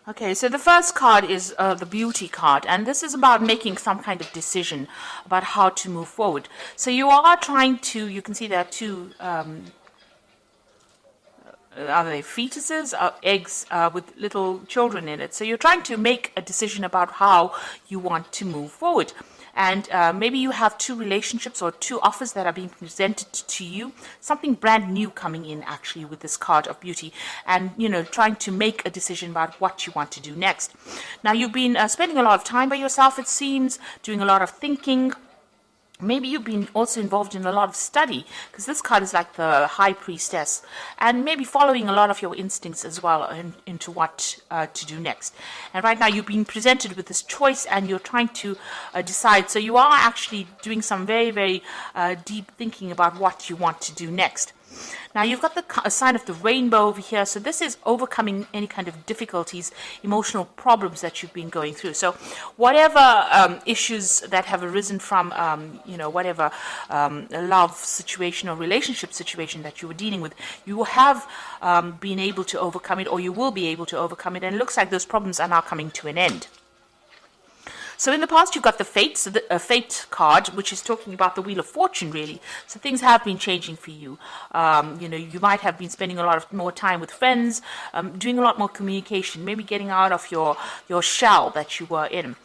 Okay, so the first card is the beauty card, and this is about making some kind of decision about how to move forward. So you are trying to, you can see there are two, are they fetuses, eggs with little children in it. So you're trying to make a decision about how you want to move forward. And maybe you have two relationships or two offers that are being presented to you, something brand new coming in actually with this card of beauty, and trying to make a decision about what you want to do next. Now you've been spending a lot of time by yourself, it seems, doing a lot of thinking. Maybe you've been also involved in a lot of study, because this card is like the high priestess, and maybe following a lot of your instincts as well into what to do next. And right now you've been presented with this choice and you're trying to decide. So you are actually doing some very, very deep thinking about what you want to do next. Now you've got the sign of the rainbow over here. So this is overcoming any kind of difficulties, emotional problems that you've been going through. So whatever issues that have arisen from, whatever love situation or relationship situation that you were dealing with, you have been able to overcome it, or you will be able to overcome it. And it looks like those problems are now coming to an end. So in the past, you've got the Fate, so the Fate card, which is talking about the Wheel of Fortune, really. So things have been changing for you. You might have been spending a lot of more time with friends, doing a lot more communication, maybe getting out of your shell that you were in.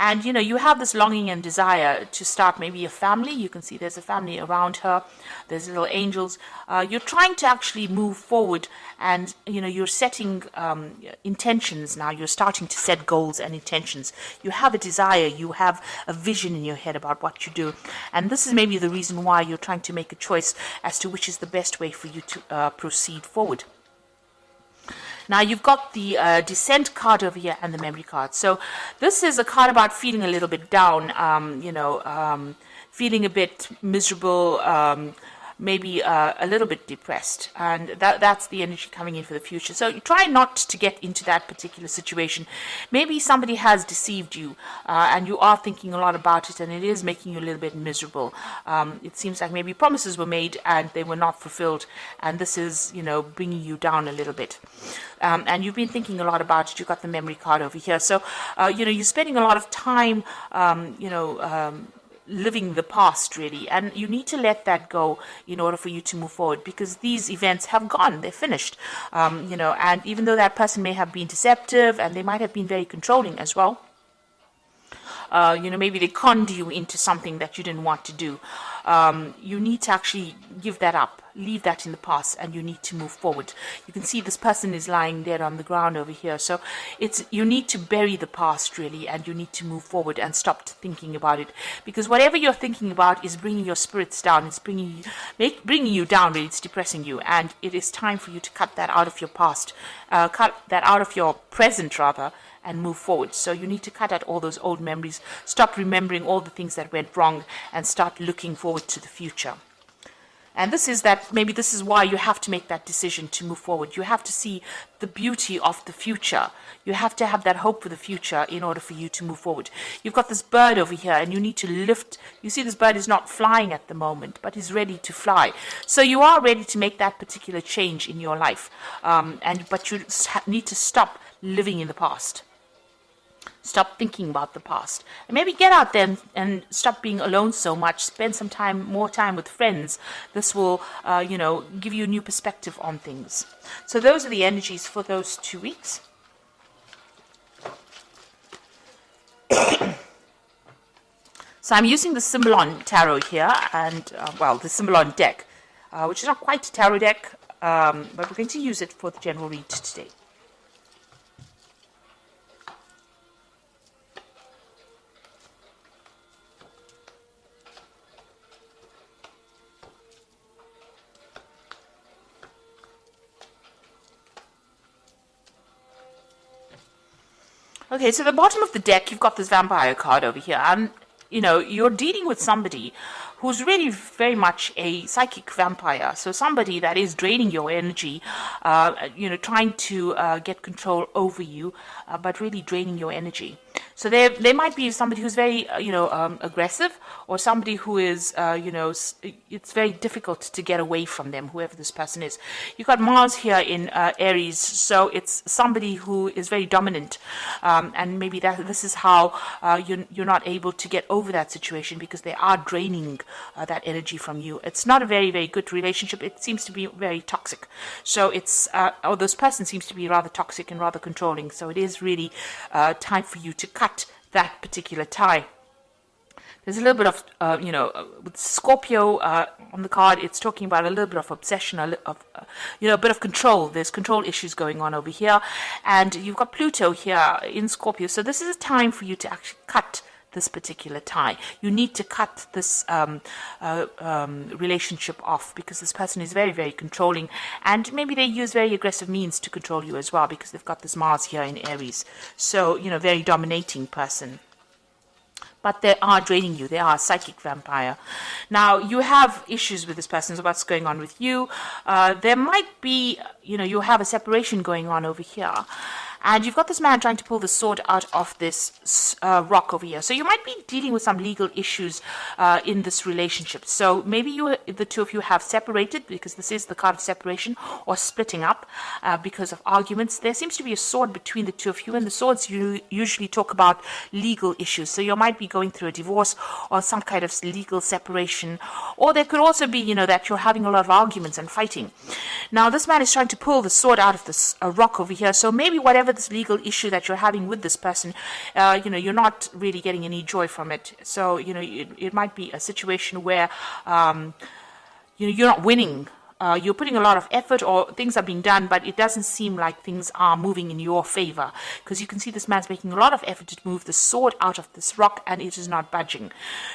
And, you have this longing and desire to start maybe a family. You can see there's a family around her. There's little angels. You're trying to actually move forward, and, you're setting intentions now. You're starting to set goals and intentions. You have a desire. You have a vision in your head about what you do. And this is maybe the reason why you're trying to make a choice as to which is the best way for you to proceed forward. Now you've got the Descent card over here and the Memory card. So this is a card about feeling a little bit down, feeling a bit miserable, maybe a little bit depressed, and that's the energy coming in for the future. So you try not to get into that particular situation. Maybe somebody has deceived you, and you are thinking a lot about it, and it is making you a little bit miserable. It seems like maybe promises were made and they were not fulfilled, and this is bringing you down a little bit. And you've been thinking a lot about it. You've got the Memory card over here. So you're spending a lot of time living the past, really, and you need to let that go in order for you to move forward, because these events have gone, they're finished, and even though that person may have been deceptive and they might have been very controlling as well, maybe they conned you into something that you didn't want to do. You need to actually give that up, leave that in the past, and you need to move forward. You can see this person is lying dead on the ground over here. So you need to bury the past, really, and you need to move forward and stop thinking about it, because whatever you're thinking about is bringing your spirits down. It's bringing you down, really. It's depressing you, and it is time for you to cut that out of your past, cut that out of your present, rather, and move forward. So you need to cut out all those old memories, stop remembering all the things that went wrong, and start looking forward to the future. And this is why you have to make that decision to move forward. You have to see the beauty of the future. You have to have that hope for the future in order for you to move forward. You've got this bird over here, and you need to lift. You see this bird is not flying at the moment, but is ready to fly. So you are ready to make that particular change in your life. But you need to stop living in the past. Stop thinking about the past, and maybe get out there and stop being alone so much. Spend some more time with friends. This will, give you a new perspective on things. So those are the energies for those 2 weeks. So I'm using the Symbolon Tarot here, and the Symbolon deck, which is not quite a tarot deck, but we're going to use it for the general read today. Okay, so the bottom of the deck, you've got this Vampire card over here, and, you're dealing with somebody who's really very much a psychic vampire. So somebody that is draining your energy, trying to get control over you, but really draining your energy. So there might be somebody who's very, aggressive, or somebody who is, it's very difficult to get away from them, whoever this person is. You've got Mars here in Aries, so it's somebody who is very dominant, and maybe this is how you're not able to get over that situation, because they are draining that energy from you. It's not a very, very good relationship. It seems to be very toxic. So or this person seems to be rather toxic and rather controlling. So it is really time for you to cut that particular tie. There's a little bit of, with Scorpio on the card, it's talking about a little bit of obsession, a bit of control. There's control issues going on over here. And you've got Pluto here in Scorpio. So this is a time for you to actually cut this particular tie. You need to cut this relationship off, because this person is very, very controlling, and maybe they use very aggressive means to control you as well, because they've got this Mars here in Aries. So, very dominating person. But they are draining you. They are a psychic vampire. Now, you have issues with this person, so what's going on with you? There might be, you have a separation going on over here. And you've got this man trying to pull the sword out of this rock over here. So you might be dealing with some legal issues in this relationship. So maybe the two of you have separated, because this is the card of separation, or splitting up because of arguments. There seems to be a sword between the two of you, and the swords usually talk about legal issues. So you might be going through a divorce or some kind of legal separation. Or there could also be, that you're having a lot of arguments and fighting. Now, this man is trying to pull the sword out of this rock over here. So maybe whatever this legal issue that you're having with this person, you're not really getting any joy from it. So, it might be a situation where, you're not winning. You're putting a lot of effort, or things are being done, but it doesn't seem like things are moving in your favor, because you can see this man's making a lot of effort to move the sword out of this rock, and it is not budging.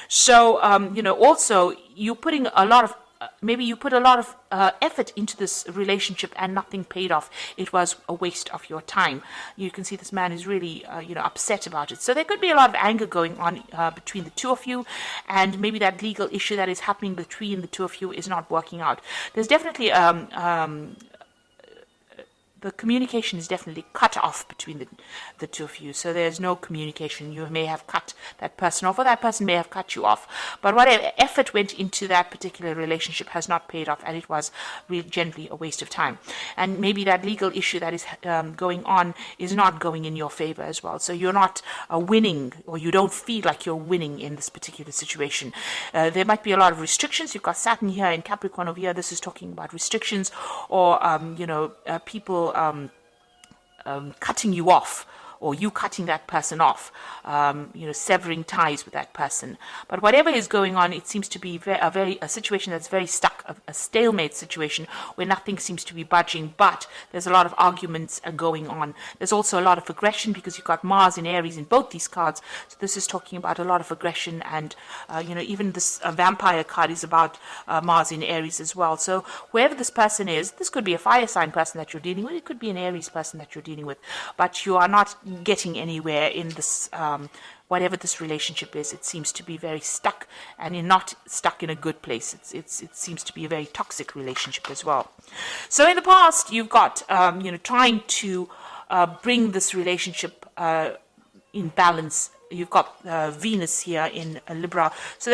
So, also you're putting a lot of maybe you put a lot of effort into this relationship and nothing paid off. It was a waste of your time. You can see this man is really, upset about it. So there could be a lot of anger going on between the two of you, and maybe that legal issue that is happening between the two of you is not working out. There's definitely the communication is definitely cut off between the two of you. So there's no communication. You may have cut that person off, or that person may have cut you off. But whatever effort went into that particular relationship has not paid off, and it was really generally a waste of time. And maybe that legal issue that is going on is not going in your favor as well. So you're not winning, or you don't feel like you're winning in this particular situation. There might be a lot of restrictions. You've got Saturn here in Capricorn over here. This is talking about restrictions, or people cutting you off, or you cutting that person off, severing ties with that person. But whatever is going on, it seems to be a situation that's very stuck, a stalemate situation where nothing seems to be budging, but there's a lot of arguments going on. There's also a lot of aggression, because you've got Mars in Aries in both these cards. So this is talking about a lot of aggression, and, even this vampire card is about Mars in Aries as well. So whoever this person is, this could be a fire sign person that you're dealing with. It could be an Aries person that you're dealing with, but you are not getting anywhere in this, whatever this relationship is. It seems to be very stuck, and you're not stuck in a good place. It seems to be a very toxic relationship as well. So in the past, you've got, trying to bring this relationship in balance. You've got Venus here in Libra. So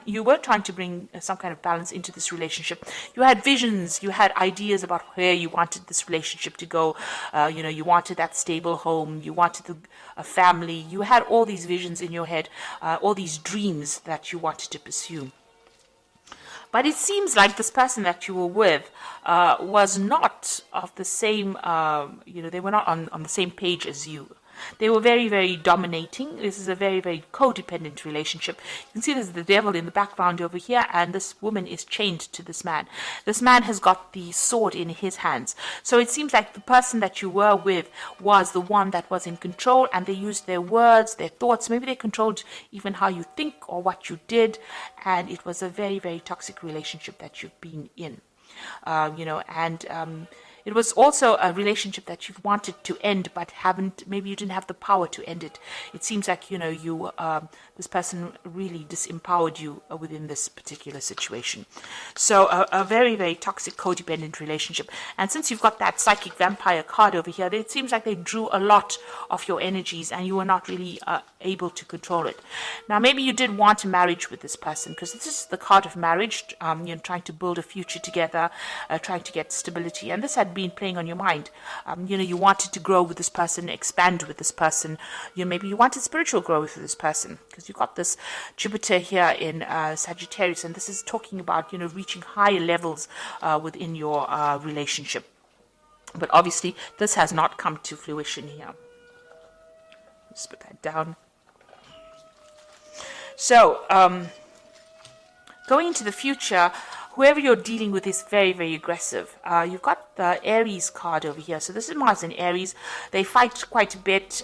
you were trying to bring some kind of balance into this relationship. You had visions, you had ideas about where you wanted this relationship to go. You wanted that stable home, you wanted a family. You had all these visions in your head, all these dreams that you wanted to pursue. But it seems like this person that you were with was not of the same, they were not on the same page as you. They were very, very dominating. This is a very, very codependent relationship. You can see there's the devil in the background over here, and this woman is chained to this man. This man has got the sword in his hands. So it seems like the person that you were with was the one that was in control, and they used their words, their thoughts. Maybe they controlled even how you think or what you did, and it was a very, very toxic relationship that you've been in. It was also a relationship that you've wanted to end, but maybe you didn't have the power to end it. It seems like, this person really disempowered you within this particular situation. So a very, very toxic, codependent relationship. And since you've got that psychic vampire card over here, it seems like they drew a lot of your energies, and you were not really able to control it. Now, maybe you did want a marriage with this person, because this is the card of marriage, trying to build a future together, trying to get stability, and this had been playing on your mind. You wanted to grow with this person, expand with this person. Maybe you wanted spiritual growth with this person, because you got this Jupiter here in Sagittarius, and this is talking about reaching higher levels within your relationship. But obviously, this has not come to fruition here. Let's put that down. So, going into the future, whoever you're dealing with is very, very aggressive. You've got the Aries card over here. So this is Mars and Aries. They fight quite a bit,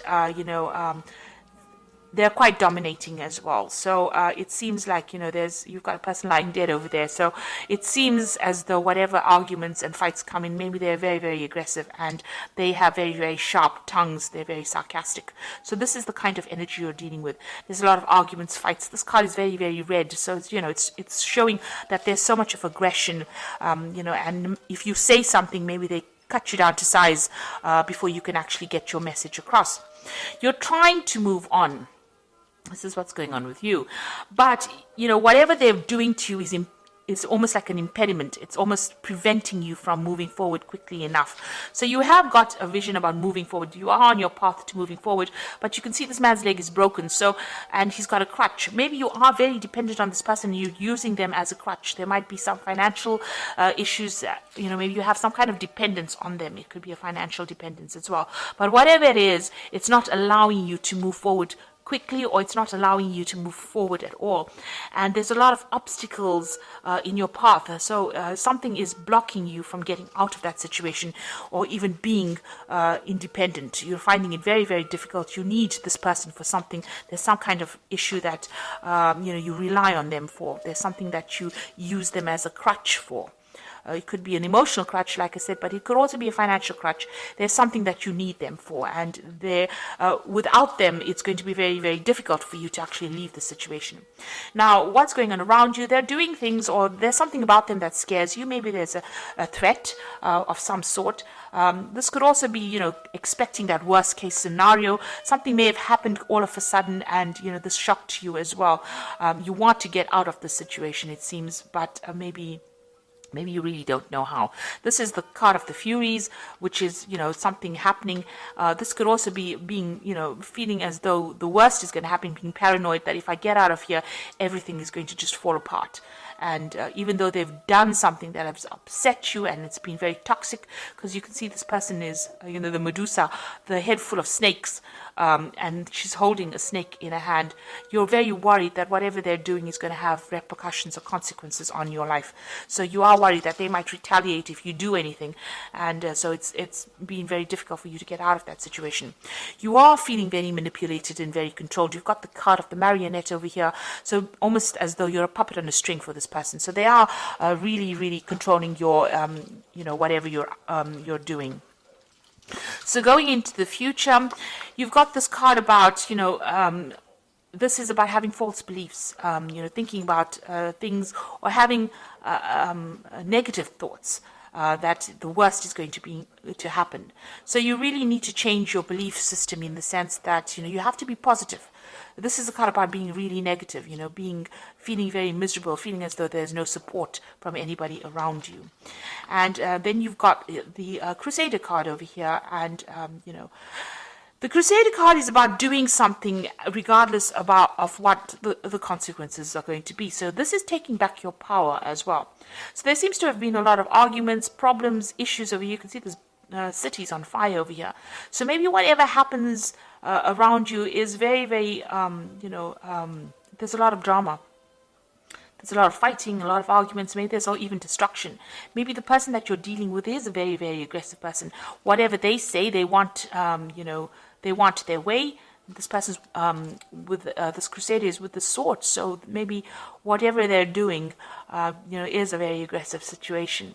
they're quite dominating as well. So it seems like, you've got a person lying dead over there. So it seems as though whatever arguments and fights come in, maybe they're very, very aggressive, and they have very, very sharp tongues. They're very sarcastic. So this is the kind of energy you're dealing with. There's a lot of arguments, fights. This card is very, very red. So it's showing that there's so much of aggression, and if you say something, maybe they cut you down to size before you can actually get your message across. You're trying to move on. This is what's going on with you. But, whatever they're doing to you is almost like an impediment. It's almost preventing you from moving forward quickly enough. So you have got a vision about moving forward. You are on your path to moving forward, but you can see this man's leg is broken. And he's got a crutch. Maybe you are very dependent on this person. You're using them as a crutch. There might be some financial issues. Maybe you have some kind of dependence on them. It could be a financial dependence as well. But whatever it is, it's not allowing you to move forward quickly, or it's not allowing you to move forward at all. And there's a lot of obstacles in your path. So something is blocking you from getting out of that situation, or even being independent. You're finding it very, very difficult. You need this person for something. There's some kind of issue that you rely on them for. There's something that you use them as a crutch for. It could be an emotional crutch, like I said, but it could also be a financial crutch. There's something that you need them for, and without them, it's going to be very, very difficult for you to actually leave the situation. Now, what's going on around you? They're doing things, or there's something about them that scares you. Maybe there's a threat of some sort. This could also be, expecting that worst case scenario. Something may have happened all of a sudden, and, this shocked you as well. You want to get out of the situation, it seems, but maybe you really don't know how. This is the card of the Furies, which is, something happening. This could also be being, feeling as though the worst is going to happen, being paranoid that if I get out of here, everything is going to just fall apart. And even though they've done something that has upset you, and it's been very toxic, because you can see this person is, the Medusa, the head full of snakes, and she's holding a snake in her hand. You're very worried that whatever they're doing is going to have repercussions or consequences on your life. So you are worried that they might retaliate if you do anything, and so it's been very difficult for you to get out of that situation. You are feeling very manipulated and very controlled. You've got the card of the marionette over here, so almost as though you're a puppet on a string for this person. So they are really, really controlling your, whatever you're doing. So going into the future, you've got this card about, this is about having false beliefs, thinking about things, or having negative thoughts. That the worst is going to happen. So you really need to change your belief system, in the sense that, you have to be positive. This is a card about being really negative, feeling very miserable, feeling as though there's no support from anybody around you. And then you've got the Crusader card over here, and, the Crusader card is about doing something regardless of what the consequences are going to be. So this is taking back your power as well. So there seems to have been a lot of arguments, problems, issues over here. You can see there's cities on fire over here. So maybe whatever happens around you is very, very, there's a lot of drama. There's a lot of fighting, a lot of arguments. Maybe there's even destruction. Maybe the person that you're dealing with is a very, very aggressive person. Whatever they say, they want, they want their way. This person's with this Crusader is with the sword. So maybe whatever they're doing, is a very aggressive situation.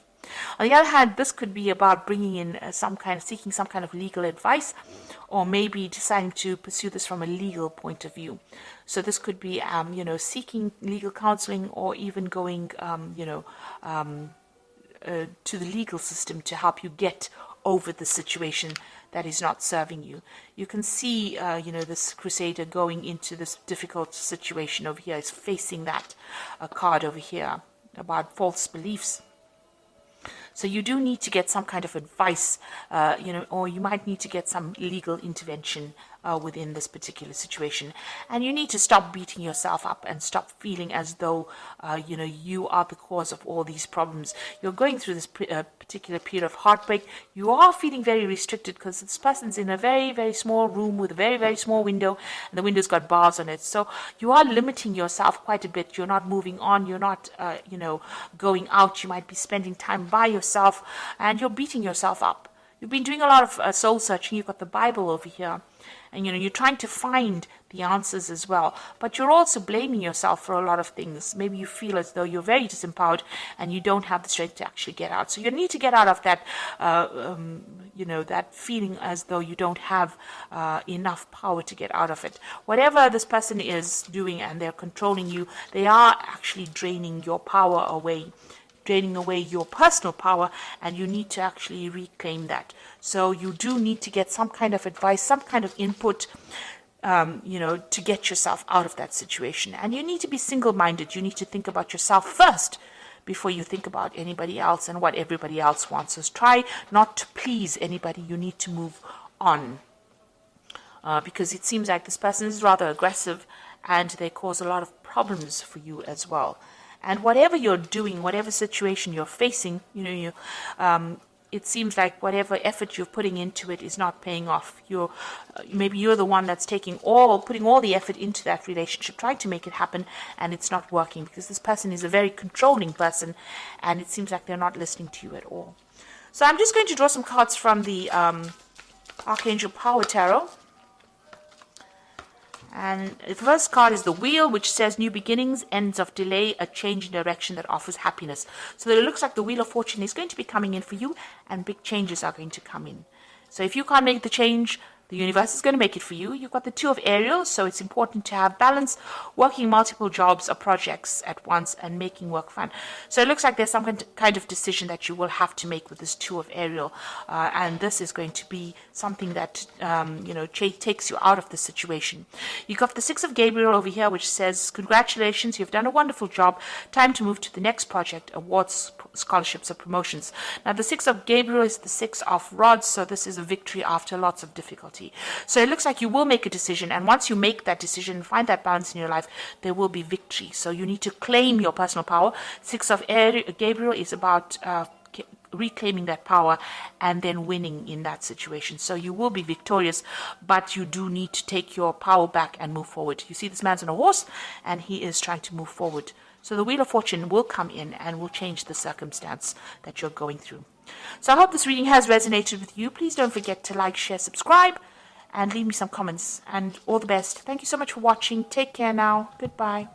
On the other hand, this could be about bringing in seeking some kind of legal advice, or maybe deciding to pursue this from a legal point of view. So this could be, seeking legal counseling, or even going, to the legal system to help you get over the situation that is not serving you. You can see, this crusader going into this difficult situation over here is facing that card over here about false beliefs. So you do need to get some kind of advice, or you might need to get some legal intervention within this particular situation. And you need to stop beating yourself up and stop feeling as though, you are the cause of all these problems. You're going through this particular period of heartbreak. You are feeling very restricted because this person's in a very, very small room with a very, very small window, and the window's got bars on it. So you are limiting yourself quite a bit. You're not moving on. You're not, going out. You might be spending time by yourself, and you're beating yourself up. You've been doing a lot of soul searching. You've got the Bible over here. And, you're trying to find the answers as well. But you're also blaming yourself for a lot of things. Maybe you feel as though you're very disempowered and you don't have the strength to actually get out. So you need to get out of that, that feeling as though you don't have enough power to get out of it. Whatever this person is doing and they're controlling you, they are actually draining your power away, draining away your personal power, and you need to actually reclaim that. So you do need to get some kind of advice, some kind of input, to get yourself out of that situation. And you need to be single-minded. You need to think about yourself first before you think about anybody else and what everybody else wants. So try not to please anybody. You need to move on. Because it seems like this person is rather aggressive and they cause a lot of problems for you as well. And whatever you're doing, whatever situation you're facing, it seems like whatever effort you're putting into it is not paying off. Maybe you're the one that's putting all the effort into that relationship, trying to make it happen, and it's not working because this person is a very controlling person, and it seems like they're not listening to you at all. So I'm just going to draw some cards from the Archangel Power Tarot. And the first card is the Wheel, which says new beginnings, ends of delay, a change in direction that offers happiness. So it looks like the Wheel of Fortune is going to be coming in for you, and big changes are going to come in. So if you can't make the change, the universe is going to make it for you. You've got the Two of Ariel, so it's important to have balance, working multiple jobs or projects at once and making work fun. So it looks like there's some kind of decision that you will have to make with this Two of Ariel, and this is going to be something that takes you out of the situation. You've got the Six of Gabriel over here, which says, congratulations, you've done a wonderful job. Time to move to the next project, awards, scholarships, or promotions. Now, the Six of Gabriel is the Six of Rods, so this is a victory after lots of difficulty. So it looks like you will make a decision, and once you make that decision, find that balance in your life, there will be victory. So you need to claim your personal power. Six of Gabriel is about reclaiming that power and then winning in that situation. So you will be victorious, but you do need to take your power back and move forward. You see this man's on a horse, and he is trying to move forward. So the Wheel of Fortune will come in and will change the circumstance that you're going through. So I hope this reading has resonated with you. Please don't forget to like, share, subscribe, and leave me some comments. And all the best. Thank you so much for watching. Take care now. Goodbye.